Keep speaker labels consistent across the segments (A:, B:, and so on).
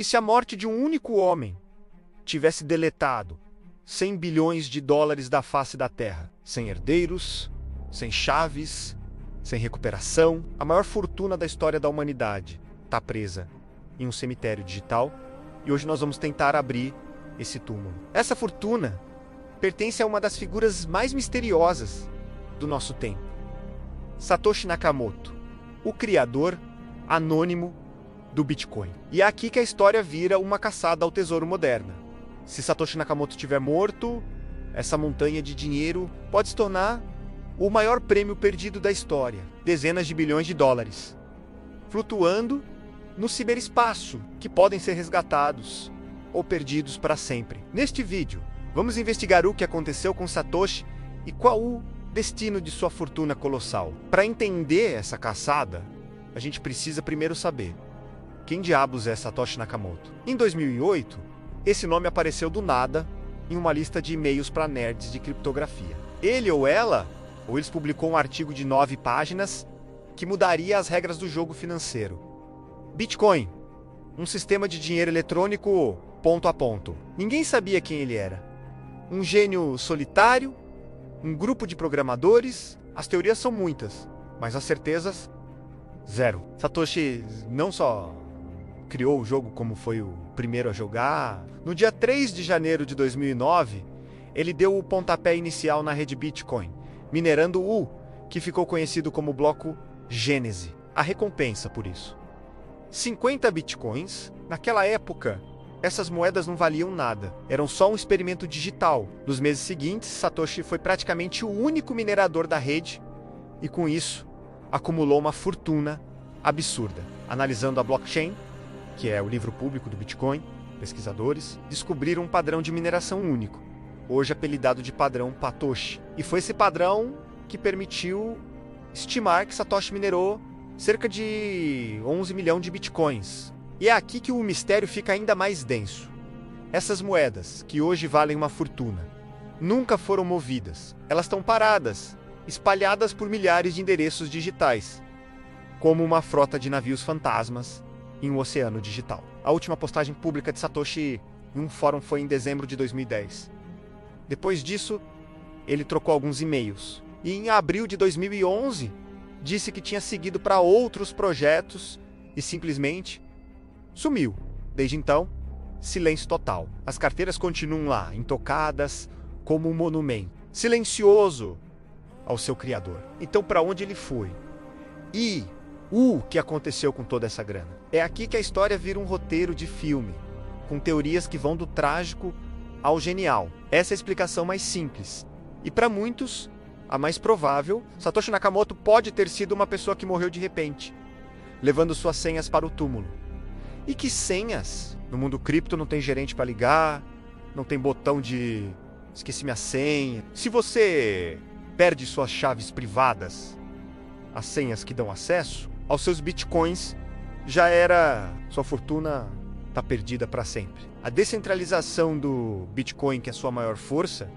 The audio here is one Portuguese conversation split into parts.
A: E se a morte de um único homem tivesse deletado 100 bilhões de dólares da face da Terra, sem herdeiros, sem chaves, sem recuperação, a maior fortuna da história da humanidade está presa em um cemitério digital e hoje nós vamos tentar abrir esse túmulo. Essa fortuna pertence a uma das figuras mais misteriosas do nosso tempo, Satoshi Nakamoto, o criador anônimo do Bitcoin. E é aqui que a história vira uma caçada ao tesouro moderna. Se Satoshi Nakamoto estiver morto, essa montanha de dinheiro pode se tornar o maior prêmio perdido da história, dezenas de bilhões de dólares, flutuando no ciberespaço, que podem ser resgatados ou perdidos para sempre. Neste vídeo, vamos investigar o que aconteceu com Satoshi e qual o destino de sua fortuna colossal. Para entender essa caçada, a gente precisa primeiro saber quem diabos é Satoshi Nakamoto. Em 2008, esse nome apareceu do nada em uma lista de e-mails para nerds de criptografia. Ele ou eles publicou um artigo de 9 páginas que mudaria as regras do jogo financeiro. Bitcoin, um sistema de dinheiro eletrônico ponto a ponto. Ninguém sabia quem ele era. Um gênio solitário, um grupo de programadores, as teorias são muitas, mas as certezas, zero. Satoshi não só criou o jogo como foi o primeiro a jogar. No dia 3 de janeiro de 2009, ele deu o pontapé inicial na rede Bitcoin, minerando o que ficou conhecido como bloco Gênese. A recompensa por isso: 50 bitcoins. Naquela época, essas moedas não valiam nada, eram só um experimento digital. Nos meses seguintes, Satoshi foi praticamente o único minerador da rede e, com isso, acumulou uma fortuna absurda. Analisando a blockchain, que é o livro público do Bitcoin, pesquisadores descobriram um padrão de mineração único, hoje apelidado de padrão Patoshi. E foi esse padrão que permitiu estimar que Satoshi minerou cerca de 11 milhões de bitcoins. E é aqui que o mistério fica ainda mais denso. Essas moedas, que hoje valem uma fortuna, nunca foram movidas. Elas estão paradas, espalhadas por milhares de endereços digitais, como uma frota de navios fantasmas em um oceano digital. A última postagem pública de Satoshi em um fórum foi em dezembro de 2010. Depois disso, ele trocou alguns e-mails. E em abril de 2011, disse que tinha seguido para outros projetos e simplesmente sumiu. Desde então, silêncio total. As carteiras continuam lá, intocadas, como um monumento, silencioso ao seu criador. Então, para onde ele foi? E o que aconteceu com toda essa grana? É aqui que a história vira um roteiro de filme, com teorias que vão do trágico ao genial. Essa é a explicação mais simples. E para muitos, a mais provável: Satoshi Nakamoto pode ter sido uma pessoa que morreu de repente, levando suas senhas para o túmulo. E que senhas? No mundo cripto não tem gerente para ligar, não tem botão de esqueci minha senha. Se você perde suas chaves privadas, as senhas que dão acesso aos seus bitcoins, já era, sua fortuna está perdida para sempre. A descentralização do Bitcoin, que é a sua maior força,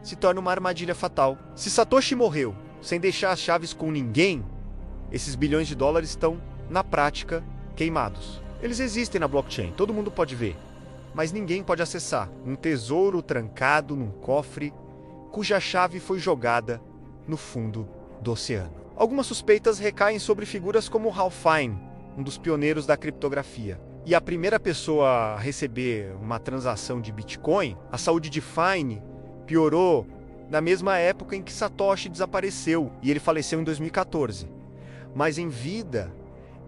A: se torna uma armadilha fatal. Se Satoshi morreu sem deixar as chaves com ninguém, esses bilhões de dólares estão, na prática, queimados. Eles existem na blockchain, todo mundo pode ver, mas ninguém pode acessar. Um tesouro trancado num cofre, cuja chave foi jogada no fundo do oceano. Algumas suspeitas recaem sobre figuras como Ralph Fine, um dos pioneiros da criptografia. E a primeira pessoa a receber uma transação de Bitcoin, a saúde de Fine piorou na mesma época em que Satoshi desapareceu, e ele faleceu em 2014. Mas em vida,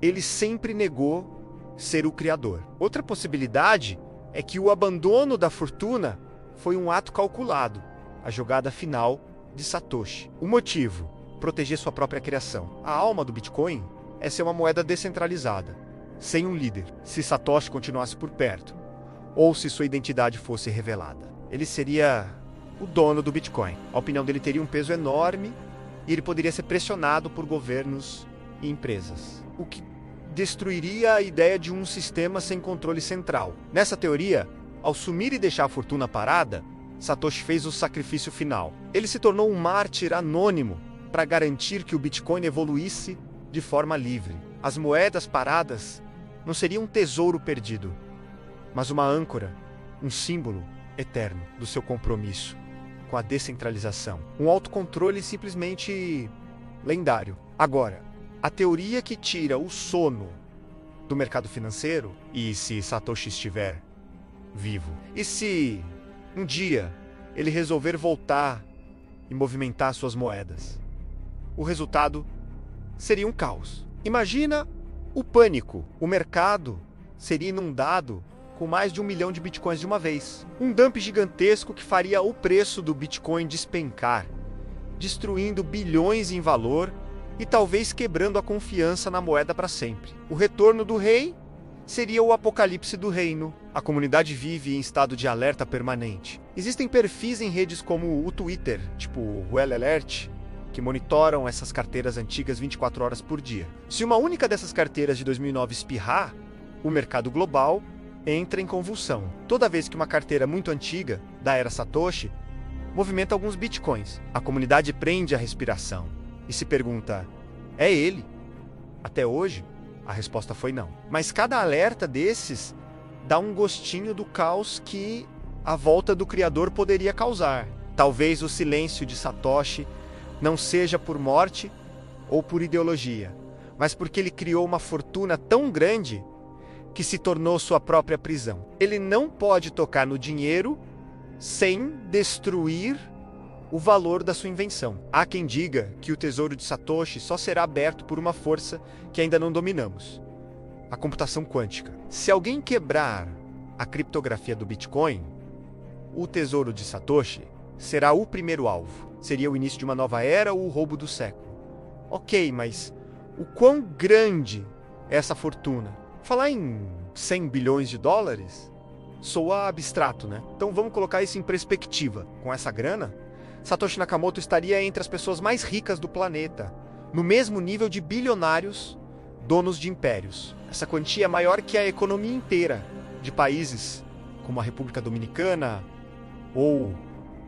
A: ele sempre negou ser o criador. Outra possibilidade é que o abandono da fortuna foi um ato calculado, a jogada final de Satoshi. O motivo: proteger sua própria criação. A alma do Bitcoin é ser uma moeda descentralizada, sem um líder. Se Satoshi continuasse por perto, ou se sua identidade fosse revelada, ele seria o dono do Bitcoin. A opinião dele teria um peso enorme e ele poderia ser pressionado por governos e empresas, o que destruiria a ideia de um sistema sem controle central. Nessa teoria, ao sumir e deixar a fortuna parada, Satoshi fez o sacrifício final. Ele se tornou um mártir anônimo para garantir que o Bitcoin evoluísse de forma livre. As moedas paradas não seriam um tesouro perdido, mas uma âncora, um símbolo eterno do seu compromisso com a descentralização. Um autocontrole simplesmente lendário. Agora, a teoria que tira o sono do mercado financeiro, e se Satoshi estiver vivo, e se um dia ele resolver voltar e movimentar suas moedas, o resultado seria um caos. Imagina o pânico. O mercado seria inundado com mais de 1 milhão de bitcoins de uma vez. Um dump gigantesco que faria o preço do bitcoin despencar, destruindo bilhões em valor e talvez quebrando a confiança na moeda para sempre. O retorno do rei seria o apocalipse do reino. A comunidade vive em estado de alerta permanente. Existem perfis em redes como o Twitter, tipo o Well Alert, que monitoram essas carteiras antigas 24 horas por dia. Se uma única dessas carteiras de 2009 espirrar, o mercado global entra em convulsão. Toda vez que uma carteira muito antiga, da era Satoshi, movimenta alguns bitcoins, a comunidade prende a respiração e se pergunta: é ele? Até hoje, a resposta foi não. Mas cada alerta desses dá um gostinho do caos que a volta do criador poderia causar. Talvez o silêncio de Satoshi não seja por morte ou por ideologia, mas porque ele criou uma fortuna tão grande que se tornou sua própria prisão. Ele não pode tocar no dinheiro sem destruir o valor da sua invenção. Há quem diga que o tesouro de Satoshi só será aberto por uma força que ainda não dominamos: a computação quântica. Se alguém quebrar a criptografia do Bitcoin, o tesouro de Satoshi será o primeiro alvo. Seria o início de uma nova era ou o roubo do século. Ok, mas o quão grande é essa fortuna? Falar em 100 bilhões de dólares soa abstrato, né? Então vamos colocar isso em perspectiva. Com essa grana, Satoshi Nakamoto estaria entre as pessoas mais ricas do planeta, no mesmo nível de bilionários, donos de impérios. Essa quantia é maior que a economia inteira de países como a República Dominicana ou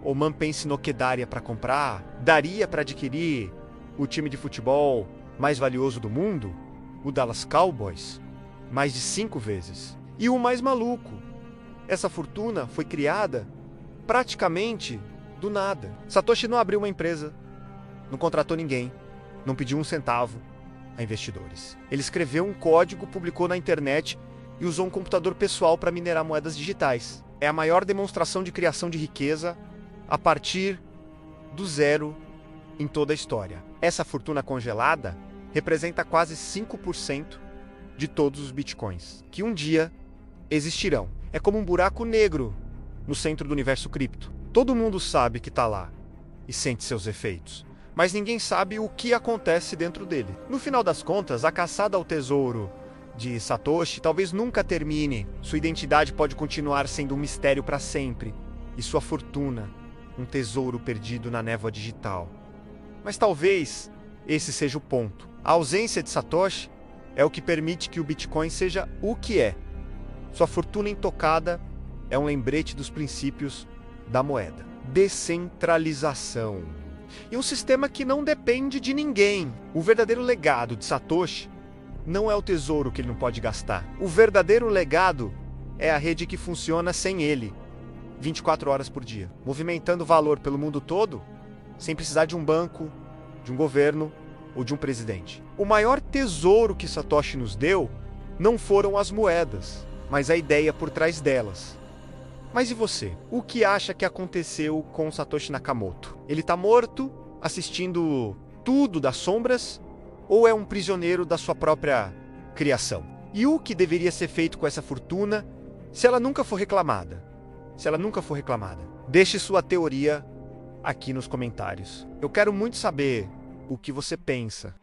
A: Oman Pense no Kedaria para comprar, daria para adquirir o time de futebol mais valioso do mundo, o Dallas Cowboys, mais de 5 vezes. E o mais maluco, essa fortuna foi criada praticamente do nada. Satoshi não abriu uma empresa, não contratou ninguém, não pediu um centavo a investidores. Ele escreveu um código, publicou na internet e usou um computador pessoal para minerar moedas digitais. É a maior demonstração de criação de riqueza a partir do zero em toda a história. Essa fortuna congelada representa quase 5% de todos os bitcoins, que um dia existirão. É como um buraco negro no centro do universo cripto. Todo mundo sabe que está lá e sente seus efeitos, mas ninguém sabe o que acontece dentro dele. No final das contas, a caçada ao tesouro de Satoshi talvez nunca termine. Sua identidade pode continuar sendo um mistério para sempre, e sua fortuna um tesouro perdido na névoa digital. Mas talvez esse seja o ponto. A ausência de Satoshi é o que permite que o Bitcoin seja o que é. Sua fortuna intocada é um lembrete dos princípios da moeda. Descentralização. E um sistema que não depende de ninguém. O verdadeiro legado de Satoshi não é o tesouro que ele não pode gastar. O verdadeiro legado é a rede que funciona sem ele, 24 horas por dia, movimentando valor pelo mundo todo, sem precisar de um banco, de um governo ou de um presidente. O maior tesouro que Satoshi nos deu não foram as moedas, mas a ideia por trás delas. Mas e você? O que acha que aconteceu com Satoshi Nakamoto? Ele está morto, assistindo tudo das sombras, ou é um prisioneiro da sua própria criação? E o que deveria ser feito com essa fortuna se ela nunca for reclamada? Deixe sua teoria aqui nos comentários. Eu quero muito saber o que você pensa.